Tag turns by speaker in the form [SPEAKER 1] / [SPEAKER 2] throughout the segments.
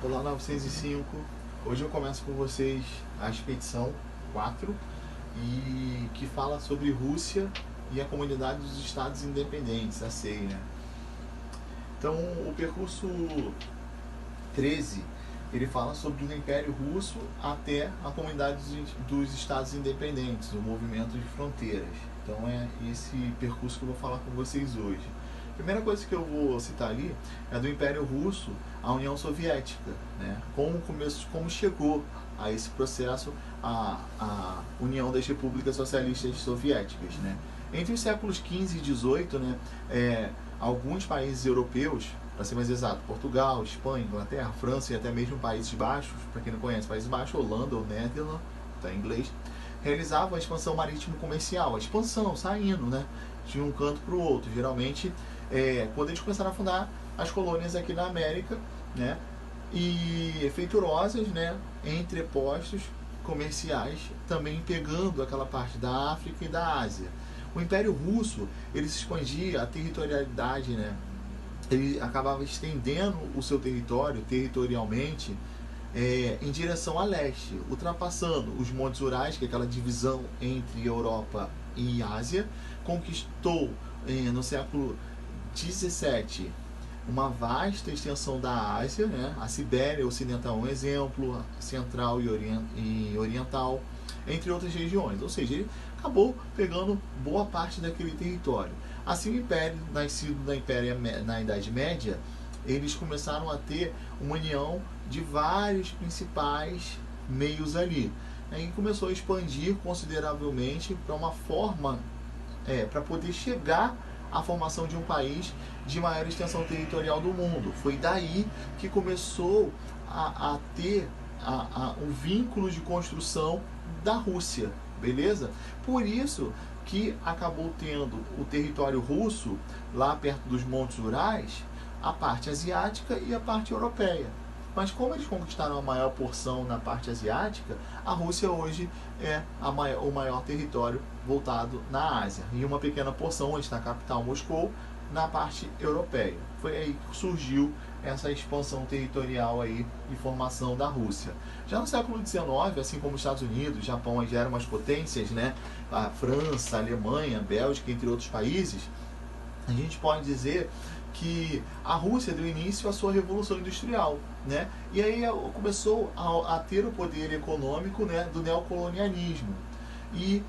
[SPEAKER 1] Olá 905, hoje eu começo com vocês a expedição 4 e que fala sobre Rússia e a Comunidade dos Estados Independentes, a CEI, né? Então o percurso 13 ele fala sobre o Império Russo até a Comunidade dos Estados Independentes, o movimento de fronteiras. Então é esse percurso que eu vou falar com vocês hoje. A primeira coisa que eu vou citar ali é do Império Russo à União Soviética, né? Como chegou a esse processo a União das Repúblicas Socialistas Soviéticas, né? Entre os séculos XV e XVIII, né, alguns países europeus, para ser mais exato, Portugal, Espanha, Inglaterra, França e até mesmo Países Baixos, para quem não conhece Países Baixos, Holanda ou Netherlands, está em inglês, realizavam a expansão marítimo-comercial, a expansão, saindo, né, de um canto para o outro. Geralmente, quando eles começaram a fundar as colônias aqui na América, né, e feitourosas, né, entrepostos comerciais, também pegando aquela parte da África e da Ásia. O Império Russo, ele se expandia, a territorialidade, né, ele acabava estendendo o seu território territorialmente em direção a leste, ultrapassando os Montes Urais, que é aquela divisão entre Europa e Ásia, conquistou no século XVII uma vasta extensão da Ásia, né? A Sibéria Ocidental é um exemplo, Central e Oriental, entre outras regiões. Ou seja, ele acabou pegando boa parte daquele território. Assim, o Império, nascido na Idade Média, eles começaram a ter uma união de vários principais meios ali. E começou a expandir consideravelmente para uma forma, para poder chegar à formação de um país de maior extensão territorial do mundo. Foi daí que começou a ter um vínculo de construção da Rússia, beleza? Por isso que acabou tendo o território russo, lá perto dos Montes Urais, a parte asiática e a parte europeia. Mas como eles conquistaram a maior porção na parte asiática, a Rússia hoje é o maior território voltado na Ásia. E uma pequena porção, onde está a capital Moscou, na parte europeia. Foi aí que surgiu essa expansão territorial aí e formação da Rússia. Já no século XIX, assim como os Estados Unidos, Japão já eram umas potências, né? A França, a Alemanha, a Bélgica, entre outros países, a gente pode dizer que a Rússia deu início à sua revolução industrial, né? E aí começou a ter o poder econômico, né, do neocolonialismo. E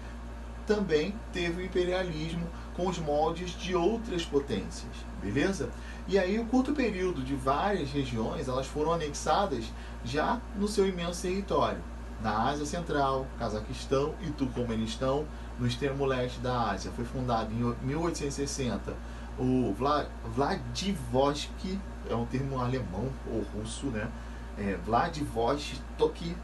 [SPEAKER 1] também teve o imperialismo com os moldes de outras potências, beleza? E aí o curto período de várias regiões, elas foram anexadas já no seu imenso território. Na Ásia Central, Cazaquistão e Turcomenistão, no extremo leste da Ásia. Foi fundado em 1860 o Vladivostok, é um termo alemão ou russo, né? Vladivostok,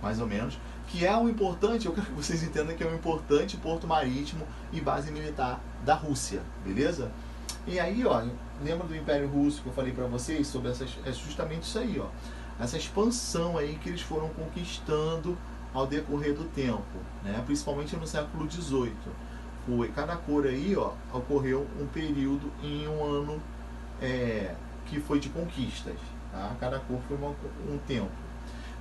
[SPEAKER 1] mais ou menos, que é um importante, eu quero que vocês entendam que é um importante porto marítimo e base militar da Rússia, beleza? E aí, ó, lembra do Império Russo que eu falei para vocês sobre é justamente isso aí, ó, essa expansão aí que eles foram conquistando ao decorrer do tempo, né? Principalmente no século XVIII. Cada cor aí, ó, ocorreu um período em um ano que foi de conquistas, tá? Cada cor foi um tempo.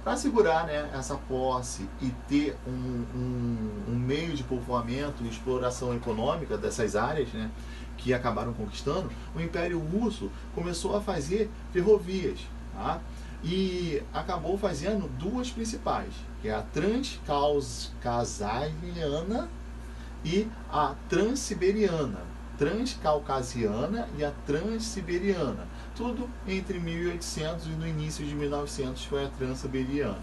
[SPEAKER 1] Para assegurar, né, essa posse e ter um meio de povoamento e exploração econômica dessas áreas, né, que acabaram conquistando, o Império Russo começou a fazer ferrovias, tá? E acabou fazendo duas principais, que é a Transcaucasiana e a Transiberiana. Transcaucasiana e a Transiberiana. Tudo entre 1800 e no início de 1900 foi a Transiberiana.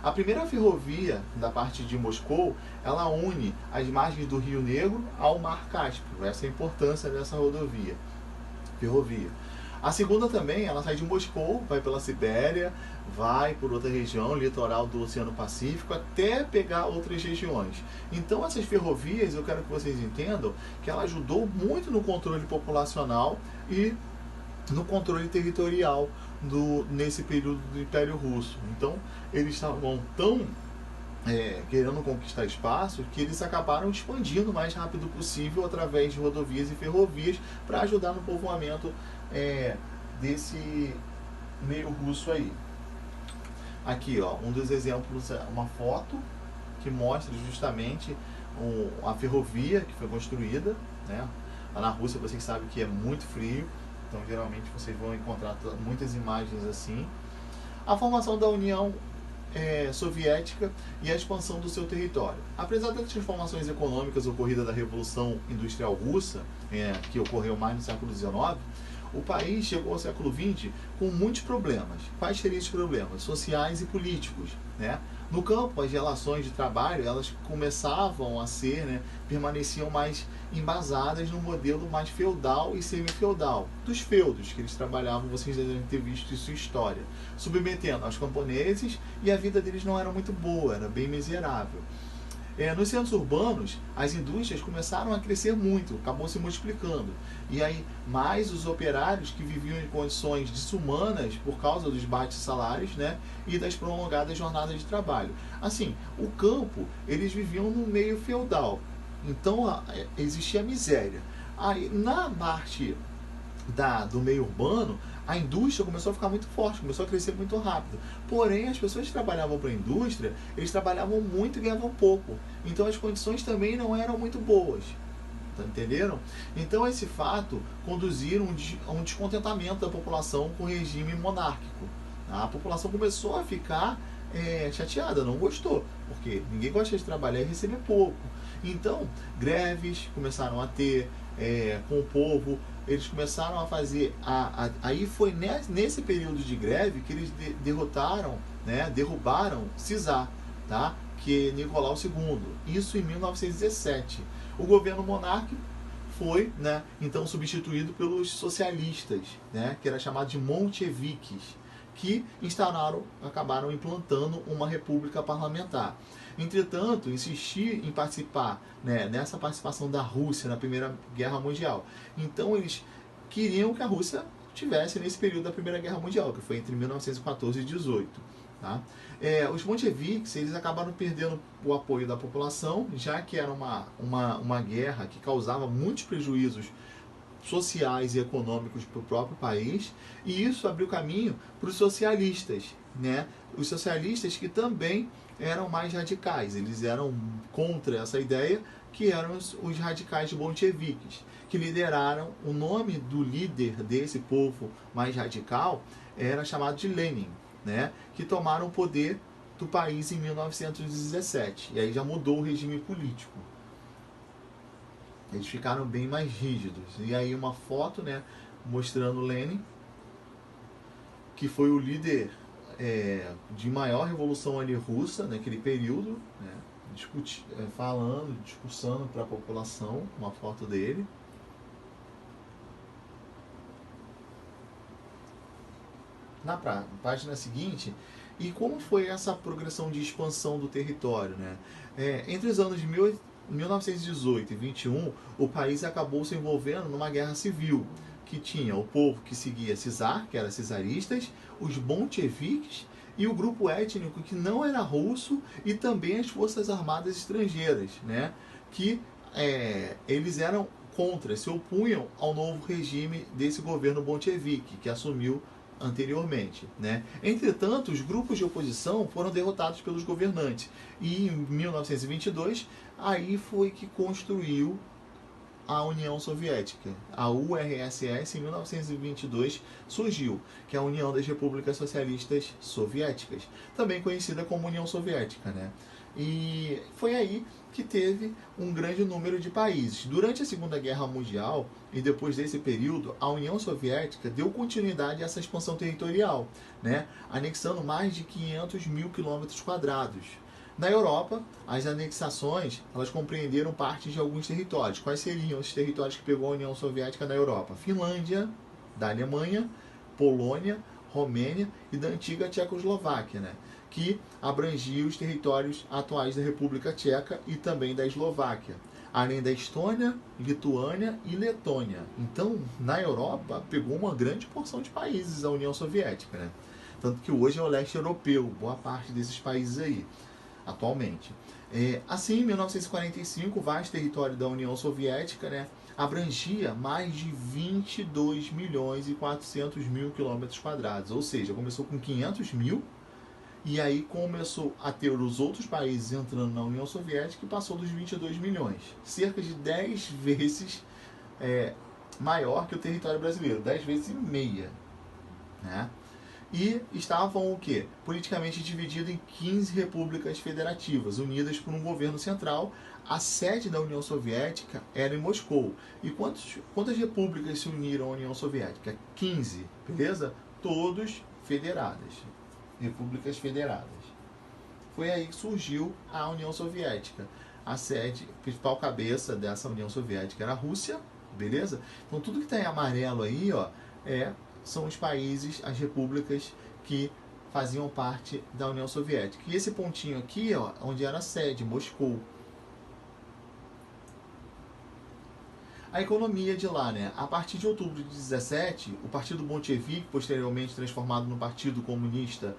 [SPEAKER 1] A primeira ferrovia da parte de Moscou, ela une as margens do Rio Negro ao Mar Cáspio. Essa é a importância dessa ferrovia. A segunda também, ela sai de Moscou, vai pela Sibéria, vai por outra região, litoral do Oceano Pacífico, até pegar outras regiões. Então essas ferrovias, eu quero que vocês entendam que ela ajudou muito no controle populacional e no controle territorial nesse período do Império Russo. Então eles estavam tão querendo conquistar espaço, que eles acabaram expandindo o mais rápido possível através de rodovias e ferrovias para ajudar no povoamento meio russo aí. Aqui, ó, um dos exemplos é uma foto que mostra justamente a ferrovia que foi construída, né? Lá na Rússia vocês sabem que é muito frio, então geralmente vocês vão encontrar muitas imagens assim. A formação da União Soviética e a expansão do seu território. Apesar das transformações econômicas ocorridas da Revolução Industrial Russa, que ocorreu mais no século XIX, o país chegou ao século XX com muitos problemas. Quais seriam esses problemas? Sociais e políticos, né? No campo, as relações de trabalho, elas começavam a ser, né, permaneciam mais embasadas no modelo mais feudal e semi-feudal. Dos feudos que eles trabalhavam, vocês devem ter visto isso em história, submetendo aos camponeses, e a vida deles não era muito boa, era bem miserável. Nos centros urbanos, as indústrias começaram a crescer muito, acabou se multiplicando. E aí, mais os operários que viviam em condições desumanas por causa dos baixos salários, né, e das prolongadas jornadas de trabalho. Assim, o campo, eles viviam no meio feudal. Então, existia miséria. Aí, na parte do meio urbano, a indústria começou a ficar muito forte, começou a crescer muito rápido. Porém, as pessoas que trabalhavam para a indústria, eles trabalhavam muito e ganhavam pouco. Então, as condições também não eram muito boas. Tá, entenderam? Então, esse fato conduziu a um descontentamento da população com o regime monárquico. A população começou a ficar chateada, não gostou, porque ninguém gosta de trabalhar e receber pouco. Então, greves começaram a ter com o povo. Eles começaram a fazer. Aí foi nesse período de greve que eles derrubaram Czar, tá? Que é Nicolau II. Isso em 1917. O governo monárquico foi, né, então substituído pelos socialistas, né, que era chamado de Monteviques, que acabaram implantando uma república parlamentar. Entretanto, insistir em participar, né, nessa participação da Rússia na Primeira Guerra Mundial. Então, eles queriam que a Rússia tivesse nesse período da Primeira Guerra Mundial, que foi entre 1914 e 18. Tá? Os bolcheviques, eles acabaram perdendo o apoio da população, já que era uma guerra que causava muitos prejuízos sociais e econômicos para o próprio país, e isso abriu caminho para os socialistas, né? Os socialistas que também eram mais radicais, eles eram contra essa ideia, que eram os radicais bolcheviques, que lideraram. O nome do líder desse povo mais radical era chamado de Lenin, né? Que tomaram o poder do país em 1917, e aí já mudou o regime político. Eles ficaram bem mais rígidos. E aí uma foto, né, mostrando Lenin, que foi o líder de maior revolução ali russa naquele período, né, discursando para a população, uma foto dele. Na página seguinte, e como foi essa progressão de expansão do território, né? Entre os anos de 1918 e 21, o país acabou se envolvendo numa guerra civil, que tinha o povo que seguia Czar, que eram cesaristas, os bolcheviques e o grupo étnico que não era russo, e também as forças armadas estrangeiras, né? Que eles eram contra, se opunham ao novo regime desse governo bolchevique, que assumiu anteriormente, né? Entretanto, os grupos de oposição foram derrotados pelos governantes, e em 1922 aí foi que construiu a União Soviética. A URSS, em 1922, surgiu, que é a União das Repúblicas Socialistas Soviéticas, também conhecida como União Soviética, né? E foi aí que teve um grande número de países. Durante a Segunda Guerra Mundial e depois desse período, a União Soviética deu continuidade a essa expansão territorial, né? Anexando mais de 500 mil quilômetros quadrados. Na Europa, as anexações, elas compreenderam parte de alguns territórios. Quais seriam os territórios que pegou a União Soviética na Europa? Finlândia, da Alemanha, Polônia, Romênia e da antiga Tchecoslováquia, né? Que abrangia os territórios atuais da República Tcheca e também da Eslováquia, além da Estônia, Lituânia e Letônia. Então, na Europa, pegou uma grande porção de países a União Soviética, né? Tanto que hoje é o leste europeu, boa parte desses países aí, atualmente. Assim, em 1945, o vasto território da União Soviética, né, abrangia mais de 22 milhões e 400 mil quilômetros quadrados, ou seja, começou com 500 mil e aí começou a ter os outros países entrando na União Soviética e passou dos 22 milhões, cerca de 10 vezes maior que o território brasileiro, 10 vezes e meia, né? E estavam o quê? Politicamente dividido em 15 repúblicas federativas, unidas por um governo central. A sede da União Soviética era em Moscou. E quantas repúblicas se uniram à União Soviética? 15, beleza? Todos federadas. Repúblicas federadas. Foi aí que surgiu a União Soviética. A sede, a principal cabeça dessa União Soviética era a Rússia, beleza? Então tudo que está em amarelo aí, ó, são os países, as repúblicas que faziam parte da União Soviética. E esse pontinho aqui, ó, onde era a sede, Moscou. A economia de lá, né? A partir de outubro de 17, o Partido Bolchevique, posteriormente transformado no Partido Comunista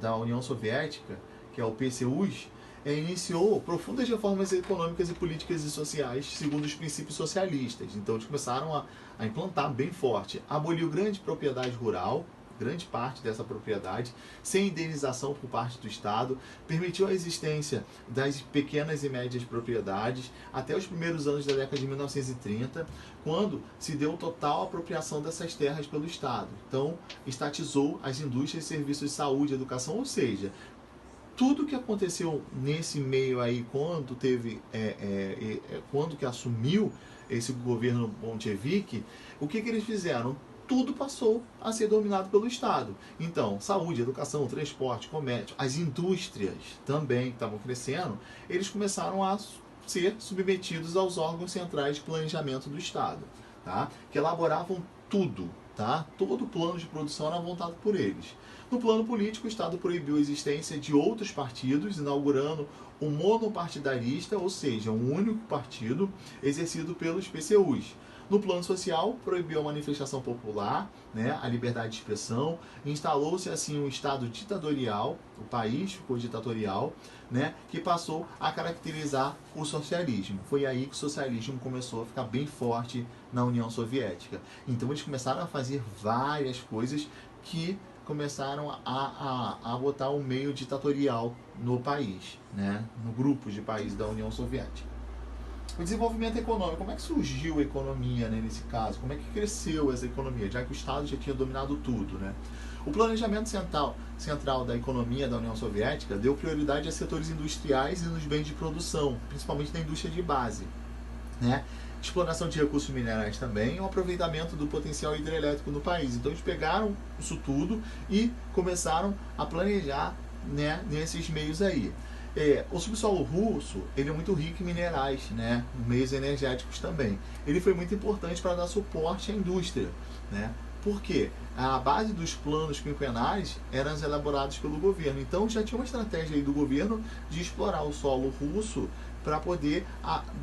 [SPEAKER 1] da União Soviética, que é o PCUS, iniciou profundas reformas econômicas e políticas e sociais segundo os princípios socialistas. Então eles começaram a implantar bem forte. Aboliu grande propriedade rural, grande parte dessa propriedade, sem indenização por parte do Estado, permitiu a existência das pequenas e médias propriedades até os primeiros anos da década de 1930, quando se deu total apropriação dessas terras pelo Estado. Então, estatizou as indústrias e serviços de saúde e educação, ou seja, tudo que aconteceu nesse meio aí, quando quando que assumiu esse governo bolchevique, o que eles fizeram? Tudo passou a ser dominado pelo Estado. Então, saúde, educação, transporte, comércio, as indústrias também que estavam crescendo, eles começaram a ser submetidos aos órgãos centrais de planejamento do Estado, tá? Que elaboravam tudo, tá? Todo o plano de produção era montado por eles. No plano político, o Estado proibiu a existência de outros partidos, inaugurando o monopartidarista, ou seja, um único partido exercido pelos PCUs. No plano social, proibiu a manifestação popular, né, a liberdade de expressão, instalou-se assim um Estado ditatorial, o país ficou ditatorial, né, que passou a caracterizar o socialismo. Foi aí que o socialismo começou a ficar bem forte na União Soviética. Então eles começaram a fazer várias coisas que começaram a botar um meio ditatorial no país, né, no grupo de países da União Soviética. O desenvolvimento econômico, como é que surgiu a economia, né, nesse caso? Como é que cresceu essa economia, já que o Estado já tinha dominado tudo, né? O planejamento central da economia da União Soviética deu prioridade a setores industriais e nos bens de produção, principalmente na indústria de base, né? Exploração de recursos minerais também, o aproveitamento do potencial hidrelétrico no país. Então eles pegaram isso tudo e começaram a planejar, né, nesses meios aí. O subsolo russo, ele é muito rico em minerais, né, meios energéticos também. Ele foi muito importante para dar suporte à indústria, né? Por quê? A base dos planos quinquenais eram elaborados pelo governo. Então já tinha uma estratégia aí do governo de explorar o solo russo para poder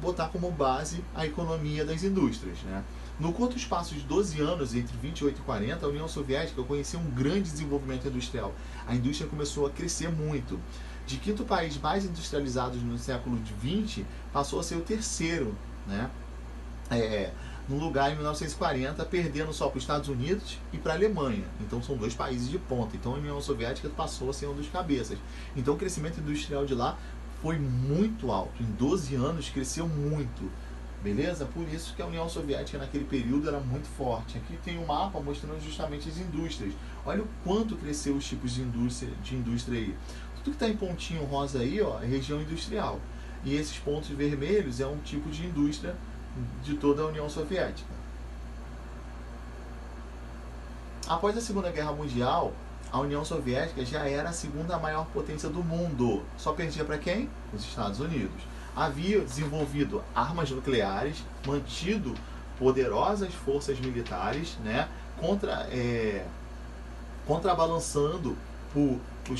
[SPEAKER 1] botar como base a economia das indústrias, né? No curto espaço de 12 anos, entre 28 e 40, a União Soviética conheceu um grande desenvolvimento industrial. A indústria começou a crescer muito. De quinto país mais industrializado no século XX, passou a ser o terceiro, né? No lugar em 1940, perdendo só para os Estados Unidos e para a Alemanha. Então são dois países de ponta. Então a União Soviética passou a ser um dos cabeças. Então o crescimento industrial de lá foi muito alto. Em 12 anos cresceu muito. Beleza? Por isso que a União Soviética naquele período era muito forte. Aqui tem um mapa mostrando justamente as indústrias. Olha o quanto cresceu os tipos de indústria aí. Tudo que está em pontinho rosa aí, ó, é região industrial. E esses pontos vermelhos é um tipo de indústria de toda a União Soviética. Após a Segunda Guerra Mundial, a União Soviética já era a segunda maior potência do mundo. Só perdia para quem? Os Estados Unidos. Havia desenvolvido armas nucleares, mantido poderosas forças militares, né, contrabalançando os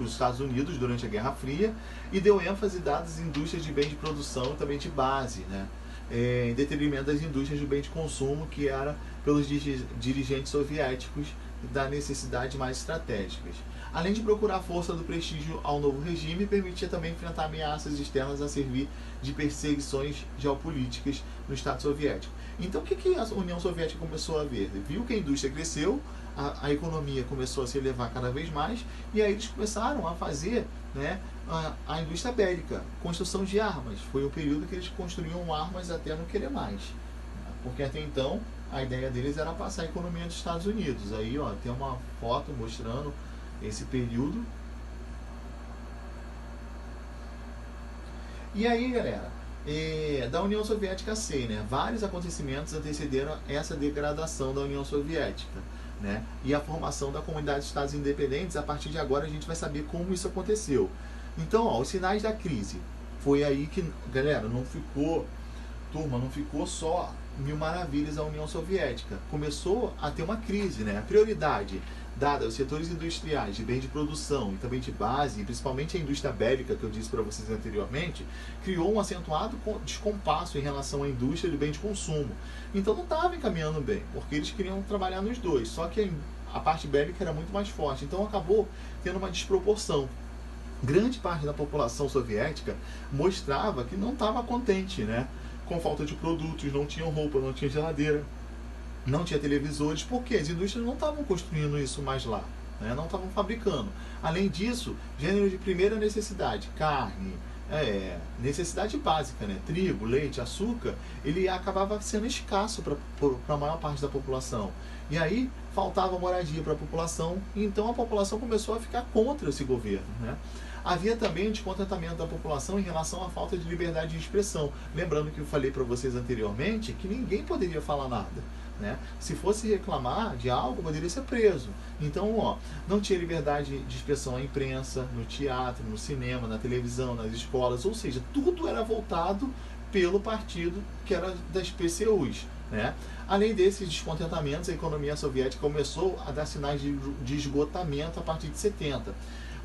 [SPEAKER 1] Estados Unidos durante a Guerra Fria, e deu ênfase dadas às indústrias de bens de produção e também de base, né, em detrimento das indústrias de bens de consumo que era pelos dirigentes soviéticos da necessidade mais estratégicas. Além de procurar força do prestígio ao novo regime, permitia também enfrentar ameaças externas a servir de perseguições geopolíticas no Estado soviético. Então, o que a União Soviética começou a ver? Viu que a indústria cresceu, a economia começou a se elevar cada vez mais, e aí eles começaram a fazer, né, a indústria bélica, construção de armas. Foi o período que eles construíam armas até não querer mais. Porque até então, a ideia deles era passar a economia dos Estados Unidos. Aí, ó, tem uma foto mostrando esse período. E aí, galera, da União Soviética a ser, né, vários acontecimentos antecederam essa degradação da União Soviética, né, e a formação da Comunidade de Estados Independentes. A partir de agora a gente vai saber como isso aconteceu. Então, ó, os sinais da crise. Foi aí que, galera, não ficou só mil maravilhas a União Soviética. Começou a ter uma crise, né? A prioridade dada aos setores industriais de bem de produção e também de base, e principalmente a indústria bélica, que eu disse para vocês anteriormente, criou um acentuado descompasso em relação à indústria de bem de consumo. Então não estava encaminhando bem, porque eles queriam trabalhar nos dois, só que a parte bélica era muito mais forte, então acabou tendo uma desproporção. Grande parte da população soviética mostrava que não estava contente, né, com falta de produtos, não tinham roupa, não tinha geladeira, não tinha televisores, porque as indústrias não estavam construindo isso mais lá, né? Não estavam fabricando. Além disso, gênero de primeira necessidade, carne, necessidade básica, né? Trigo, leite, açúcar, ele acabava sendo escasso para a maior parte da população. E aí faltava moradia para a população, e então a população começou a ficar contra esse governo, né? Havia também um descontentamento da população em relação à falta de liberdade de expressão. Lembrando que eu falei para vocês anteriormente que ninguém poderia falar nada, né? Se fosse reclamar de algo, poderia ser preso. Então, ó, não tinha liberdade de expressão na imprensa, no teatro, no cinema, na televisão, nas escolas, ou seja, tudo era voltado pelo partido que era das PCUs, né? Além desses descontentamentos, a economia soviética começou a dar sinais de esgotamento a partir de 70.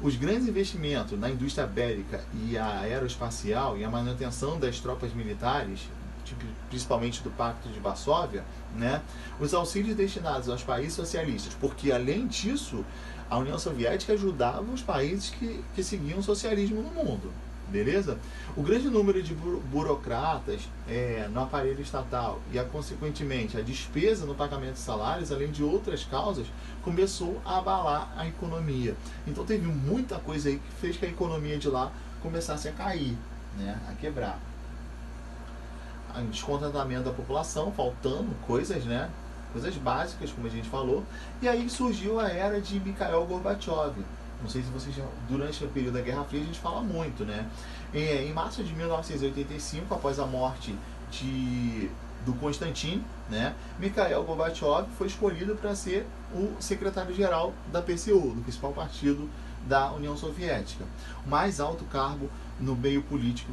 [SPEAKER 1] Os grandes investimentos na indústria bélica e a aeroespacial e a manutenção das tropas militares, principalmente do Pacto de Varsóvia, né, os auxílios destinados aos países socialistas, porque além disso, a União Soviética ajudava os países que seguiam o socialismo no mundo. Beleza? O grande número de burocratas no aparelho estatal e, consequentemente, a despesa no pagamento de salários, além de outras causas, começou a abalar a economia. Então teve muita coisa aí que fez que a economia de lá começasse a cair, né, a quebrar. Descontentamento da população, faltando coisas, né, coisas básicas, como a gente falou, e aí surgiu a era de Mikhail Gorbachev. Não sei se vocês já, durante o período da Guerra Fria a gente fala muito, né? Em março de 1985, após a morte do Constantin, né, Mikhail Gorbachev foi escolhido para ser o secretário-geral da PCU, do principal partido da União Soviética, o mais alto cargo no meio político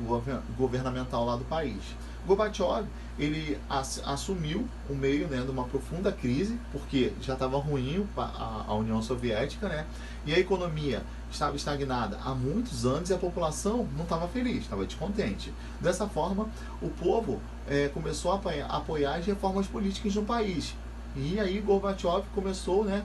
[SPEAKER 1] governamental lá do país. Gorbachev, ele assumiu o meio, né, de uma profunda crise, porque já estava ruim a União Soviética, né, e a economia estava estagnada há muitos anos e a população não estava feliz, estava descontente. Dessa forma, o povo começou a apoiar as reformas políticas no país. E aí Gorbachev começou, né,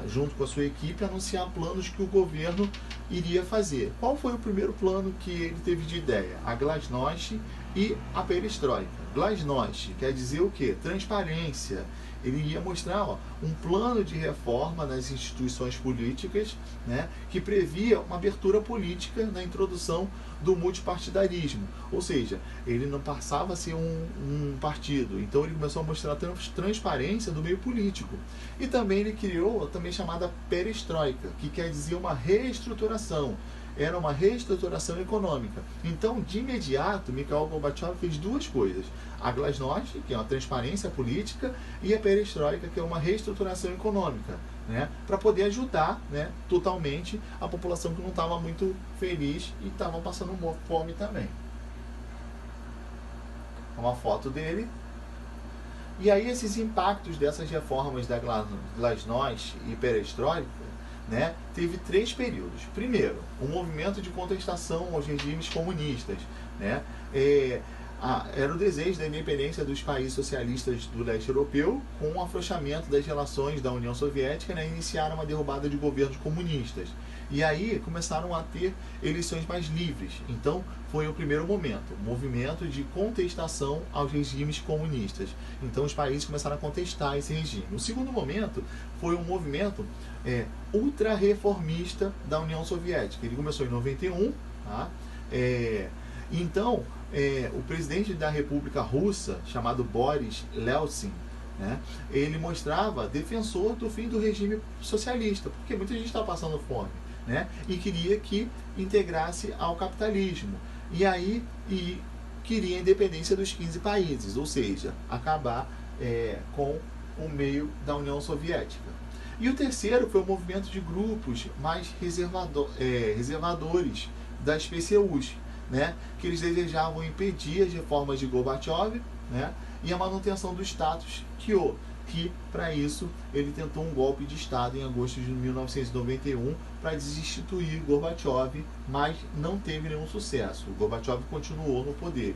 [SPEAKER 1] junto com a sua equipe, a anunciar planos que o governo iria fazer. Qual foi o primeiro plano que ele teve de ideia? A Glasnost e a Perestroika. Glasnost quer dizer o quê? Transparência. Ele ia mostrar, ó, um plano de reforma nas instituições políticas, né, que previa uma abertura política na introdução do multipartidarismo. Ou seja, ele não passava a ser um partido. Então ele começou a mostrar a transparência do meio político. E também ele criou a também chamada Perestroika, que quer dizer uma reestruturação. Era uma reestruturação econômica. Então, de imediato, Mikhail Gorbachev fez duas coisas. A Glasnost, que é uma transparência política, e a Perestroika, que é uma reestruturação econômica, né, para poder ajudar, né, totalmente a população que não estava muito feliz e estava passando fome também. Uma foto dele. E aí esses impactos dessas reformas da Glasnost e Perestroika, né, teve três períodos. Primeiro, o movimento de contestação aos regimes comunistas, né, era o desejo da independência dos países socialistas do leste europeu, com o afrouxamento das relações da União Soviética, né, iniciaram uma derrubada de governos comunistas. E aí começaram a ter eleições mais livres. Então foi o primeiro momento, um movimento de contestação aos regimes comunistas. Então os países começaram a contestar esse regime. O segundo momento foi um movimento ultra-reformista da União Soviética. Ele começou em 91, tá? Então, o presidente da República Russa, chamado Boris Yeltsin, né, ele mostrava defensor do fim do regime socialista, porque muita gente estava passando fome, né, e queria que integrasse ao capitalismo. E aí queria a independência dos 15 países, ou seja, acabar com o meio da União Soviética. E o terceiro foi o movimento de grupos mais reservadores das PCUs, né, que eles desejavam impedir as reformas de Gorbachev, né, e a manutenção do status quo, que para isso ele tentou um golpe de Estado em agosto de 1991 para desinstituir Gorbachev, mas não teve nenhum sucesso. O Gorbachev continuou no poder.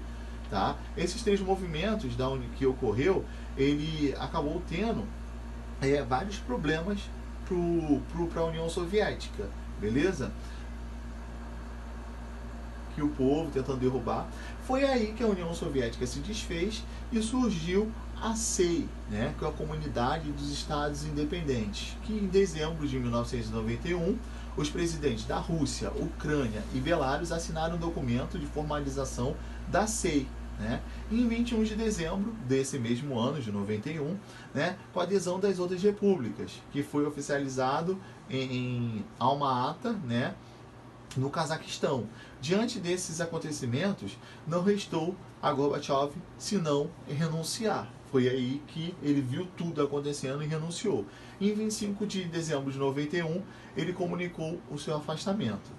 [SPEAKER 1] Tá? Esses três movimentos que ocorreu, ele acabou tendo vários problemas para a União Soviética, beleza? Que o povo tentando derrubar. Foi aí que a União Soviética se desfez e surgiu a CEI, né, que é a Comunidade dos Estados Independentes, que em dezembro de 1991, os presidentes da Rússia, Ucrânia e Belarus assinaram um documento de formalização da CEI, né, e em 21 de dezembro desse mesmo ano, de 91, né, com a adesão das outras repúblicas, que foi oficializado em Alma-Ata, né, no Cazaquistão. Diante desses acontecimentos, não restou a Gorbachev senão renunciar. Foi aí que ele viu tudo acontecendo e renunciou. Em 25 de dezembro de 91, ele comunicou o seu afastamento.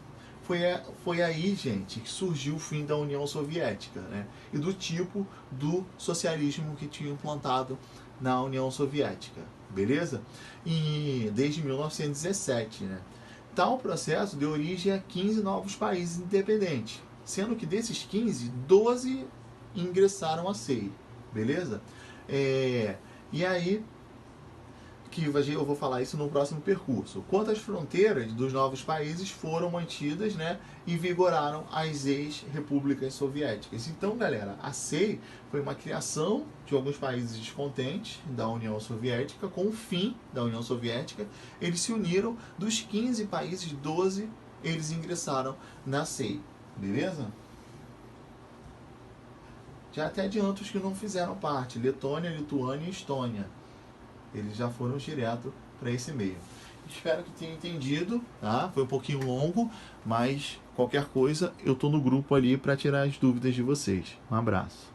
[SPEAKER 1] Foi aí, gente, que surgiu o fim da União Soviética, né? E do tipo do socialismo que tinha implantado na União Soviética, beleza? E desde 1917, né? Tal processo deu origem a 15 novos países independentes, sendo que desses 15, 12 ingressaram a CEI, beleza? E aí, que eu vou falar isso no próximo percurso. Quanto às fronteiras dos novos países foram mantidas, né, e vigoraram as ex-repúblicas soviéticas. Então, galera, a CEI foi uma criação de alguns países descontentes da União Soviética. Com o fim da União Soviética, eles se uniram. Dos 15 países, 12 eles ingressaram na CEI, beleza? Já até adianto os que não fizeram parte: Letônia, Lituânia e Estônia. Eles já foram direto para esse meio. Espero que tenham entendido, tá? Foi um pouquinho longo, mas qualquer coisa eu tô no grupo ali para tirar as dúvidas de vocês. Um abraço.